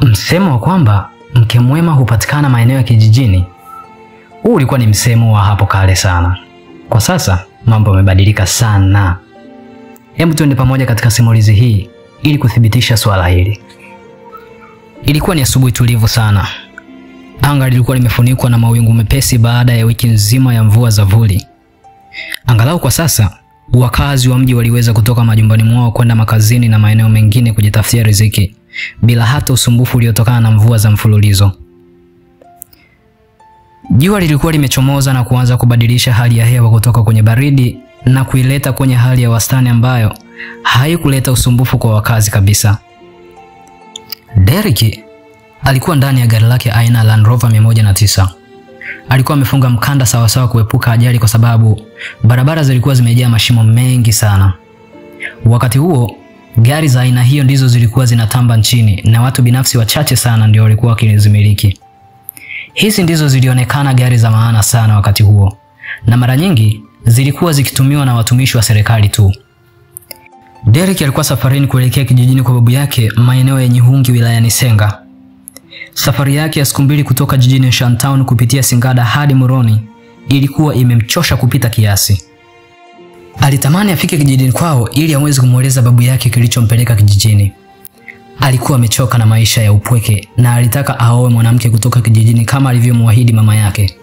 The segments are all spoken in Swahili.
Msemo wa kwamba mke mwema hupatikana maeneo ya kijijini, huu ulikuwa ni msemo wa hapo kale sana. Kwa sasa mambo yamebadilika sana. Hebu tuende pamoja katika simulizi hii ili kuthibitisha swala hili. Ilikuwa ni asubuhi tulivu sana. Anga lilikuwa limefunikwa na mawingu mepesi baada ya wiki nzima ya mvua za vuli. Angalau kwa sasa wakazi wa mji waliweza kutoka majumbani mwao kwenda makazini na maeneo mengine kujitafutia riziki bila hata usumbufu uliotokana na mvua za mfululizo. Jua lilikuwa limechomoza na kuanza kubadilisha hali ya hewa kutoka kwenye baridi na kuileta kwenye hali ya wastani ambayo haikuleta usumbufu kwa wakazi kabisa. Derek alikuwa ndani ya gari lake aina ya Land Rover 109. Alikuwa amefunga mkanda sawasawa kuepuka ajali kwa sababu barabara zilikuwa zimejaa mashimo mengi sana. Wakati huo, gari za aina hiyo ndizo zilikuwa zinatamba nchini na watu binafsi wachache sana ndio walikuwa wakizimiliki. Hizi ndizo zilionekana gari za maana sana wakati huo, na mara nyingi zilikuwa zikitumiwa na watumishi wa serikali tu. Derek alikuwa safarini kuelekea kijijini kwa babu yake maeneo ya Nyihungi wilayani Senga. Safari yake ya siku mbili kutoka jijini Shantown kupitia Singada hadi Moroni ilikuwa imemchosha kupita kiasi. Alitamani afike kijijini kwao ili aweze kumueleza babu yake kilichompeleka kijijini. Alikuwa amechoka na maisha ya upweke na alitaka aoe mwanamke kutoka kijijini kama alivyomwahidi mama yake.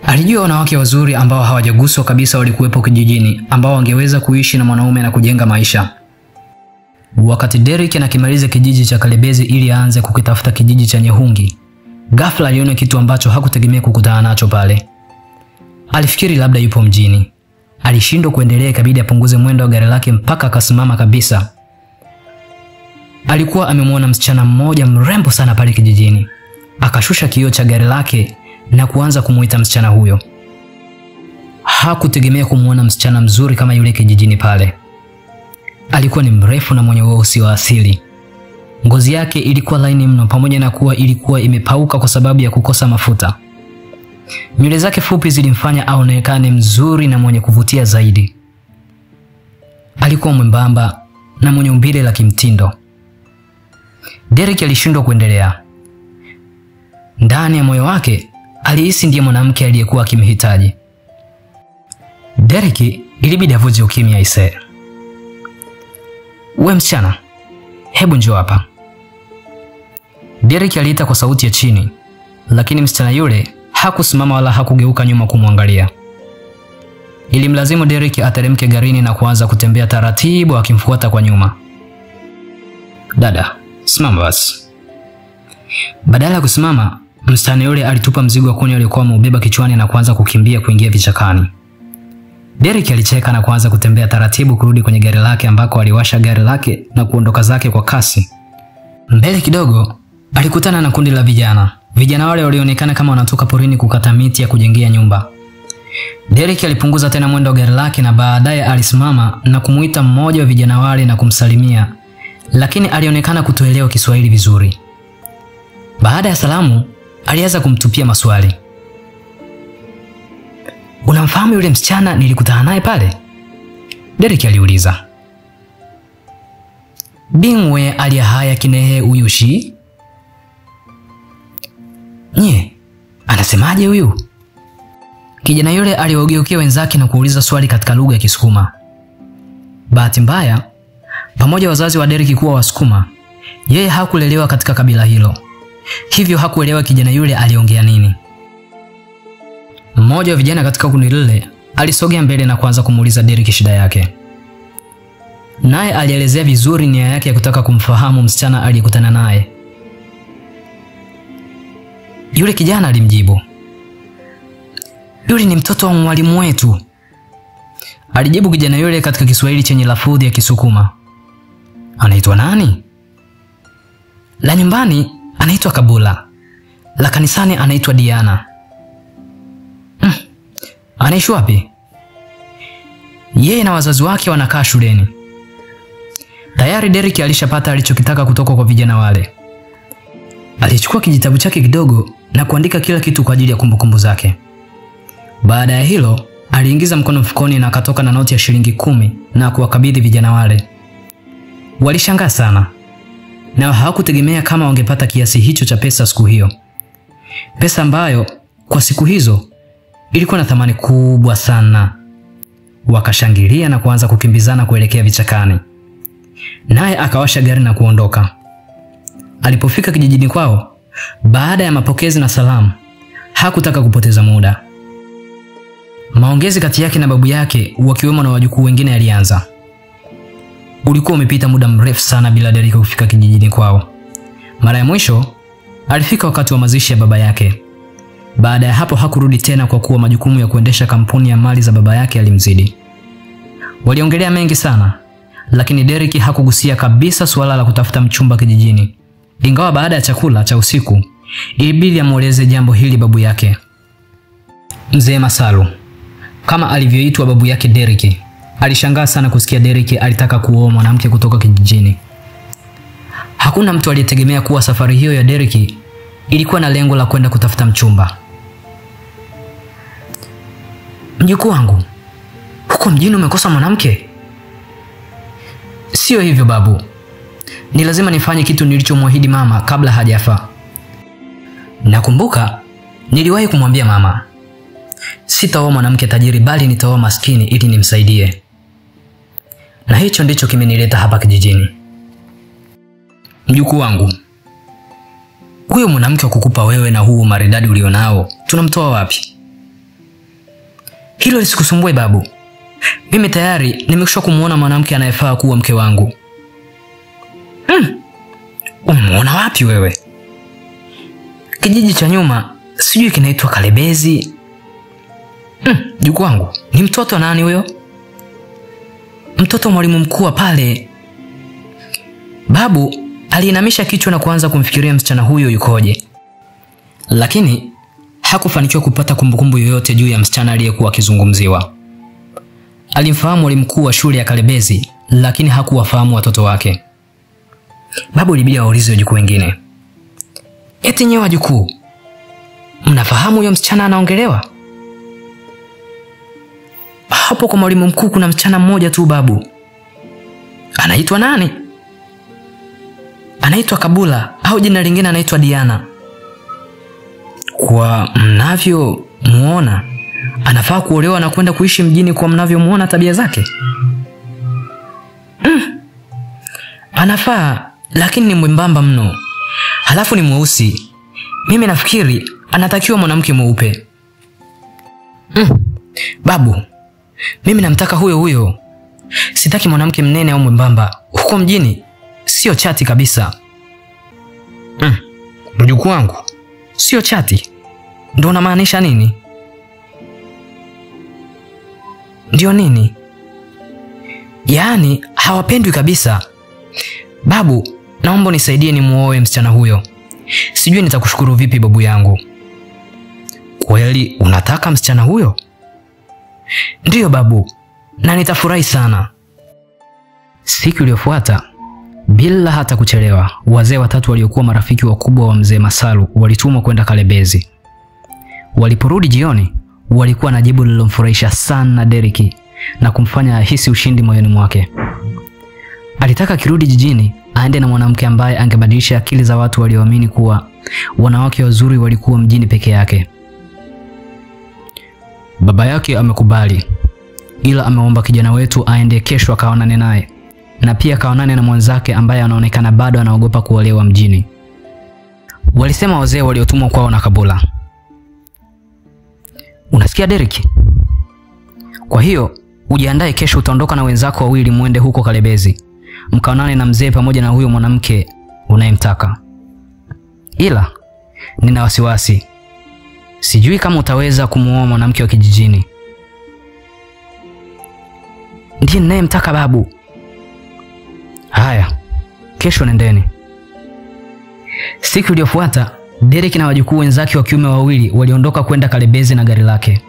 Alijua wanawake wazuri ambao hawajaguswa kabisa walikuwepo kijijini ambao wangeweza kuishi na mwanaume na kujenga maisha. Wakati Derek anakimaliza kijiji cha Kalebezi ili aanze kukitafuta kijiji cha Nyehungi, ghafla aliona kitu ambacho hakutegemea kukutana nacho pale. Alifikiri labda yupo mjini. Alishindwa kuendelea, ikabidi apunguze mwendo wa gari lake mpaka akasimama kabisa. Alikuwa amemwona msichana mmoja mrembo sana pale kijijini. Akashusha kioo cha gari lake na kuanza kumuita msichana huyo. Hakutegemea kumuona msichana mzuri kama yule kijijini pale. Alikuwa ni mrefu na mwenye weusi wa asili. Ngozi yake ilikuwa laini mno pamoja na kuwa ilikuwa imepauka kwa sababu ya kukosa mafuta. Nywele zake fupi zilimfanya aonekane mzuri na mwenye kuvutia zaidi. Alikuwa mwembamba na mwenye umbile la kimtindo. Derek alishindwa kuendelea. Ndani ya moyo wake alihisi ndiye mwanamke aliyekuwa akimhitaji. Derek ilibidi avunje ukimya ise. "We msichana, hebu njoo hapa." Derek aliita kwa sauti ya chini, lakini msichana yule hakusimama wala hakugeuka nyuma kumwangalia. Ilimlazimu Derek ateremke garini na kuanza kutembea taratibu akimfuata kwa nyuma. "Dada, simama basi." Badala ya kusimama, msichana yule alitupa mzigo wa kuni aliokuwa ameubeba kichwani na kuanza kukimbia kuingia vichakani. Derek alicheka na kuanza kutembea taratibu kurudi kwenye gari lake ambako aliwasha gari lake na kuondoka zake kwa kasi. Mbele kidogo alikutana na kundi la vijana. Vijana wale walionekana kama wanatoka porini kukata miti ya kujengea nyumba. Derek alipunguza tena mwendo wa gari lake na baadaye alisimama na kumuita mmoja wa vijana wale na kumsalimia, lakini alionekana kutoelewa Kiswahili vizuri. Baada ya salamu, alianza kumtupia maswali. "Unamfahamu yule msichana nilikutana naye pale?" Derek aliuliza. "Bingwe aliyahaya kinehe uyushi?" "Nye, anasemaje huyu?" Kijana yule aliwageukia wenzake na kuuliza swali katika lugha ya Kisukuma. Bahati mbaya, pamoja wazazi wa Derek kuwa Wasukuma, yeye hakulelewa katika kabila hilo. Hivyo hakuelewa kijana yule aliongea nini. Mmoja wa vijana katika kundi lile alisogea mbele na kuanza kumuuliza Derek shida yake. Naye alielezea vizuri nia yake ya kutaka kumfahamu msichana aliyekutana naye. Yule kijana alimjibu, "Yule ni mtoto wa mwalimu wetu." Alijibu kijana yule katika Kiswahili chenye lafudhi ya Kisukuma. "Anaitwa nani?" "La nyumbani anaitwa Kabula. La kanisani anaitwa Diana." "Anaishi wapi?" "Yeye na wazazi wake wanakaa shuleni." Tayari Derek alishapata alichokitaka kutoka kwa vijana wale. Alichukua kijitabu chake kidogo na kuandika kila kitu kwa ajili ya kumbukumbu zake. Baada ya hilo, aliingiza mkono mfukoni na akatoka na noti ya shilingi 10 na kuwakabidhi vijana wale. Walishangaa sana. na hawakutegemea kama wangepata kiasi hicho cha pesa siku hiyo. Pesa ambayo kwa siku hizo ilikuwa na thamani kubwa sana. Wakashangilia na kuanza kukimbizana kuelekea vichakani. Naye akawasha gari na kuondoka. Alipofika kijijini kwao, baada ya mapokezi na salamu, hakutaka kupoteza muda. Maongezi kati yake na babu yake, wakiwemo na wajukuu wengine, yalianza. Ulikuwa umepita muda mrefu sana bila Derek kufika kijijini kwao. Mara ya mwisho alifika wakati wa mazishi ya baba yake. Baada ya hapo hakurudi tena kwa kuwa majukumu ya kuendesha kampuni ya mali za baba yake yalimzidi. Waliongelea mengi sana, lakini Derek hakugusia kabisa suala la kutafuta mchumba kijijini. Ingawa baada ya chakula cha usiku ilibidi amueleze jambo hili babu yake. Mzee Masalu, kama alivyoitwa babu yake Derek, alishangaa sana kusikia Derek alitaka kuoa mwanamke kutoka kijijini. Hakuna mtu aliyetegemea kuwa safari hiyo ya Derek ilikuwa na lengo la kwenda kutafuta mchumba. Mjukuu wangu, huko mjini umekosa mwanamke? Sio hivyo babu. Ni lazima nifanye kitu nilichomwahidi mama kabla hajafa. Nakumbuka niliwahi kumwambia mama, sitaoa mwanamke tajiri bali nitaoa maskini ili nimsaidie. Na hicho ndicho kimenileta hapa kijijini. Mjukuu wangu, huyo mwanamke wa kukupa wewe na huo maridadi ulionao, tunamtoa wapi? Hilo lisikusumbue babu. Mimi tayari nimekwisha kumuona mwanamke anayefaa kuwa mke wangu. Umemuona wapi wewe? Kijiji cha nyuma, sijui kinaitwa Kalebezi. Mjukuu wangu, ni mtoto nani huyo? Mtoto mwalimu mkuu pale. Babu aliinamisha kichwa na kuanza kumfikiria msichana huyo yukoje. Lakini hakufanikiwa kupata kumbukumbu yoyote juu ya msichana aliyekuwa akizungumziwa. Alimfahamu mwalimu mkuu wa shule ya Kalebezi, lakini hakuwafahamu watoto wake. Babu ilibidi aulize wajukuu wengine. Eti nyewe wajukuu, mnafahamu huyo msichana anaongelewa? Hapo kwa mwalimu mkuu kuna msichana mmoja tu babu. Anaitwa nani? Anaitwa Kabula au jina lingine anaitwa Diana. Kwa mnavyo muona, anafaa kuolewa na kwenda kuishi mjini kwa mnavyomuona tabia zake? Anafaa, lakini ni mwembamba mno. Halafu ni mweusi. Mimi nafikiri anatakiwa mwanamke mweupe. Babu, mimi namtaka huyo huyo. Sitaki mwanamke mnene au mwembamba. Huko mjini sio chati kabisa. Mjukuu wangu, sio chati? Ndio unamaanisha nini? Ndio nini? Yaani hawapendwi kabisa. Babu, naomba nisaidie nimuoe msichana huyo. Sijui nitakushukuru vipi babu yangu. Kweli unataka msichana huyo? Ndiyo babu, na nitafurahi sana. Siku iliyofuata, bila hata kuchelewa, wazee watatu waliokuwa marafiki wakubwa wa mzee Masalu walitumwa kwenda Kalebezi. Waliporudi jioni, walikuwa na jibu lililomfurahisha sana Derek na kumfanya ahisi ushindi moyoni mwake. Alitaka kirudi jijini aende na mwanamke ambaye angebadilisha akili za watu walioamini kuwa wanawake wazuri walikuwa mjini peke yake. Baba yake amekubali, ila ameomba kijana wetu aende kesho akaonane naye, na pia kaonane na mwenzake ambaye anaonekana bado anaogopa kuolewa mjini. Walisema wazee waliotumwa kwao na Kabula. Unasikia Derek? Kwa hiyo ujiandae, kesho utaondoka na wenzako wawili muende huko Kalebezi, mkaonane na mzee pamoja na huyo mwanamke unayemtaka. Ila nina wasiwasi. Sijui kama utaweza kumuoa mwanamke wa kijijini. Ndiye ninayemtaka babu. Haya, kesho nendeni. Siku iliyofuata, Derek na wajukuu wenzake wa kiume wawili waliondoka kwenda Kalebezi na gari lake.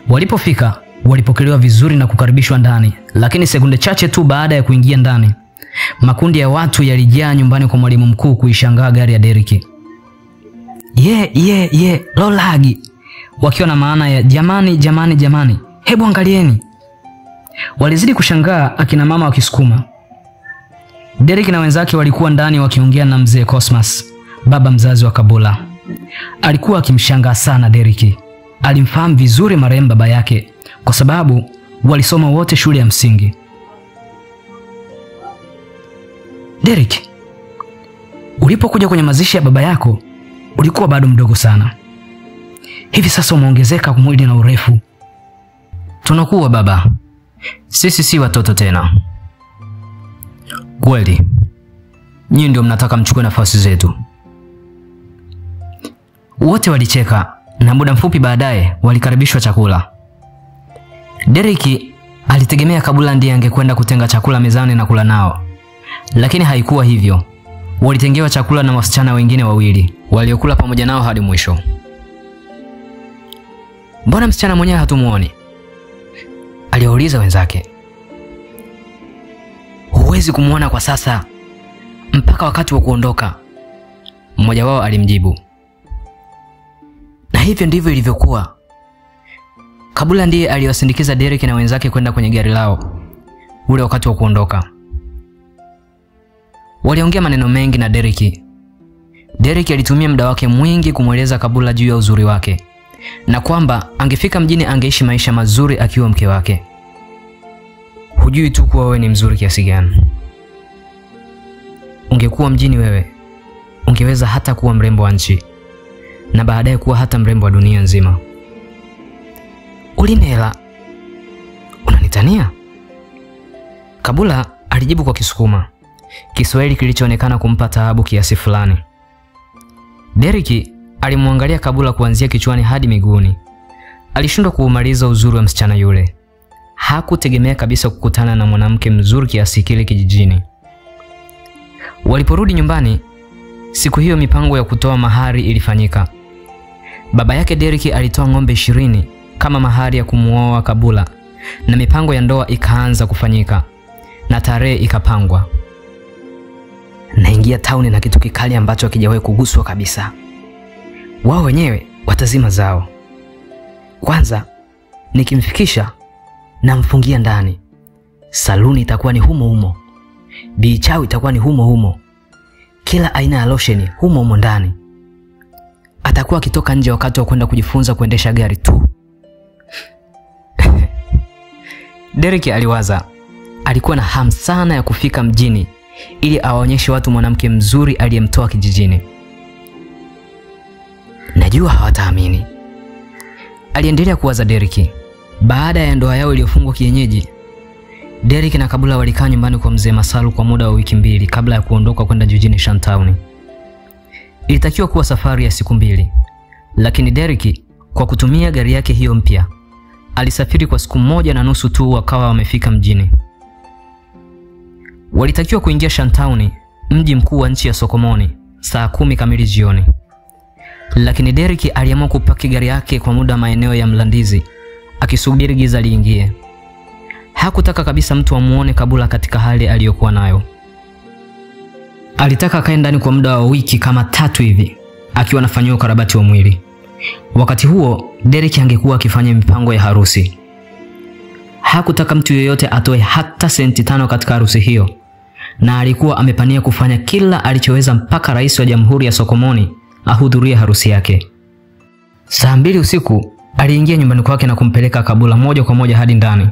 Walipofika, walipokelewa vizuri na kukaribishwa ndani, lakini sekunde chache tu baada ya kuingia ndani, makundi ya watu yalijaa nyumbani kwa mwalimu mkuu kuishangaa gari ya Derek. Lolagi, wakiwa na maana ya jamani, hebu angalieni. Walizidi kushangaa akina mama wakisukuma. Derek na wenzake walikuwa ndani wakiongea na mzee Cosmas, baba mzazi wa Kabula. Alikuwa akimshangaa sana Derek. Alimfahamu vizuri marehemu baba yake kwa sababu walisoma wote shule ya msingi. Derek, ulipokuja kwenye mazishi ya baba yako ulikuwa bado mdogo sana. Hivi sasa umeongezeka kumwili na urefu. Tunakuwa baba. Sisi si watoto tena. Kweli. Nyinyi ndio mnataka mchukue nafasi zetu. Wote walicheka na muda mfupi baadaye walikaribishwa chakula. Derek alitegemea Kabula ndiye angekwenda kutenga chakula mezani na kula nao. Lakini haikuwa hivyo. Walitengewa chakula na wasichana wengine wawili waliokula pamoja nao hadi mwisho. Mbona msichana mwenyewe hatumuoni? Aliwauliza wenzake. Huwezi kumuona kwa sasa mpaka wakati wa kuondoka, mmoja wao alimjibu. Na hivyo ndivyo ilivyokuwa. Kabula ndiye aliwasindikiza Derek na wenzake kwenda kwenye gari lao ule wakati wa kuondoka. Waliongea maneno mengi na Derek. Derek alitumia muda wake mwingi kumweleza Kabula juu ya uzuri wake na kwamba angefika mjini angeishi maisha mazuri akiwa mke wake. Hujui tu kuwa wewe ni mzuri kiasi gani. Ungekuwa mjini wewe, ungeweza hata kuwa mrembo wa nchi na baadaye kuwa hata mrembo wa dunia nzima. Ulinela, unanitania? Kabula alijibu kwa Kisukuma, Kiswahili kilichoonekana kumpa taabu kiasi fulani. Derek alimwangalia Kabula kuanzia kichwani hadi miguuni. Alishindwa kuumaliza uzuri wa msichana yule. Hakutegemea kabisa kukutana na mwanamke mzuri kiasi kile kijijini. Waliporudi nyumbani, siku hiyo mipango ya kutoa mahari ilifanyika. Baba yake Derek alitoa ng'ombe 20 kama mahari ya kumuoa Kabula na mipango ya ndoa ikaanza kufanyika na tarehe ikapangwa. Naingia tauni na kitu kikali ambacho hakijawahi kuguswa kabisa. Wao wenyewe watazima zao. Kwanza nikimfikisha na mfungia ndani. Saluni itakuwa ni humo humo. Bichao itakuwa ni humo humo. Kila aina ya losheni humo humo ndani. Atakuwa akitoka nje wakati wa kwenda kujifunza kuendesha gari tu. Derek aliwaza. Alikuwa na hamu sana ya kufika mjini ili awaonyeshe watu mwanamke mzuri aliyemtoa kijijini. Najua hawataamini, aliendelea kuwaza Derek. Baada ya ndoa yao iliyofungwa kienyeji, Derek na Kabula walikaa nyumbani kwa mzee Masalu kwa muda wa wiki 2 kabla ya kuondoka kwenda jijini Shantown. Ilitakiwa kuwa safari ya siku 2, lakini Derek kwa kutumia gari yake hiyo mpya alisafiri kwa siku 1.5 tu wakawa wamefika mjini. Walitakiwa kuingia Shantown, mji mkuu wa nchi ya Sokomoni, saa 10 kamili jioni. Lakini Derek aliamua kupaki gari yake kwa muda maeneo ya Mlandizi akisubiri giza liingie. Hakutaka kabisa mtu amuone Kabula katika hali aliyokuwa nayo. Alitaka akae ndani kwa muda wa wiki kama 3 hivi akiwa anafanywa ukarabati wa mwili. Wakati huo Derek angekuwa akifanya mipango ya harusi. Hakutaka mtu yeyote atoe hata senti 5 katika harusi hiyo, na alikuwa amepania kufanya kila alichoweza mpaka rais wa Jamhuri ya Sokomoni ahudhurie harusi yake. Saa 2 usiku aliingia nyumbani kwake na kumpeleka Kabula moja kwa moja hadi ndani.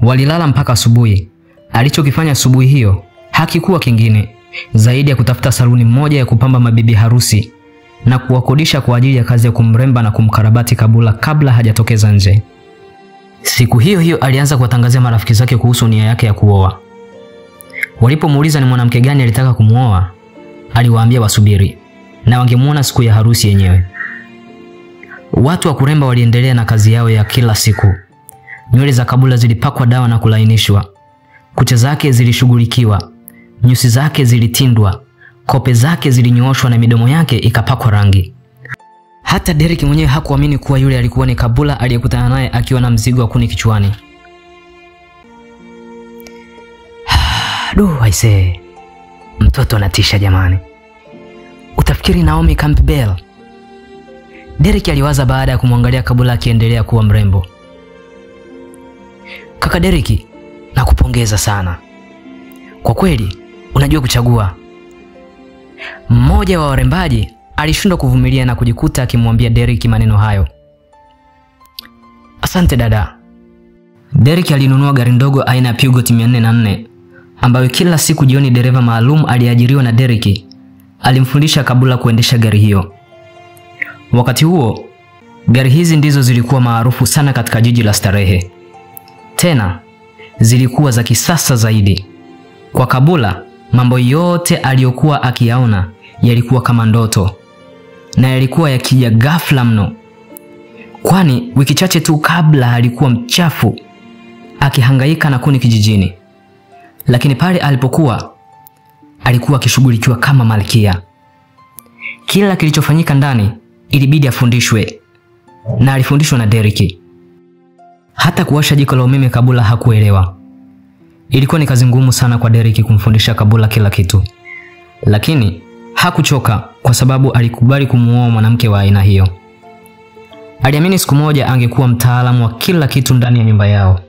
Walilala mpaka asubuhi. Alichokifanya asubuhi hiyo hakikuwa kingine zaidi ya kutafuta saluni moja ya kupamba mabibi harusi na kuwakodisha kwa ajili ya kazi ya kumremba na kumkarabati Kabula kabla hajatokeza nje. Siku hiyo hiyo alianza kuwatangazia marafiki zake kuhusu nia yake ya kuoa. Walipomuuliza ni mwanamke gani alitaka kumuoa, aliwaambia wasubiri na wangemuona siku ya harusi yenyewe. Watu wa kuremba waliendelea na kazi yao ya kila siku. Nywele za Kabula zilipakwa dawa na kulainishwa. Kucha zake zilishughulikiwa. Nyusi zake zilitindwa. Kope zake zilinyooshwa na midomo yake ikapakwa rangi. Hata Derek mwenyewe hakuamini kuwa yule alikuwa ni Kabula aliyekutana naye akiwa na mzigo wa kuni kichwani. Aisee. Mtoto anatisha jamani. Utafikiri Naomi Campbell? Derek aliwaza baada ya kumwangalia Kabula akiendelea kuwa mrembo. Kaka Derek, nakupongeza sana. Kwa kweli, unajua kuchagua. Mmoja wa warembaji alishindwa kuvumilia na kujikuta akimwambia Derek maneno hayo. Asante dada. Derek alinunua gari ndogo aina ya Peugeot 404 ambayo kila siku jioni dereva maalum aliajiriwa na Derek alimfundisha Kabula kuendesha gari hiyo. Wakati huo, gari hizi ndizo zilikuwa maarufu sana katika jiji la starehe. Tena, zilikuwa za kisasa zaidi. Kwa Kabula, mambo yote aliyokuwa akiyaona yalikuwa kama ndoto, na yalikuwa yakija ghafla mno. Kwani wiki chache tu kabla alikuwa mchafu akihangaika na kuni kijijini. Lakini pale alipokuwa alikuwa akishughulikiwa kama malkia. Kila kilichofanyika ndani ilibidi afundishwe, na alifundishwa na Derek. Hata kuwasha jiko la umeme Kabula hakuelewa. Ilikuwa ni kazi ngumu sana kwa Derek kumfundisha Kabula kila kitu. Lakini hakuchoka kwa sababu alikubali kumuoa mwanamke wa aina hiyo. Aliamini siku moja angekuwa mtaalamu wa kila kitu ndani ya nyumba yao.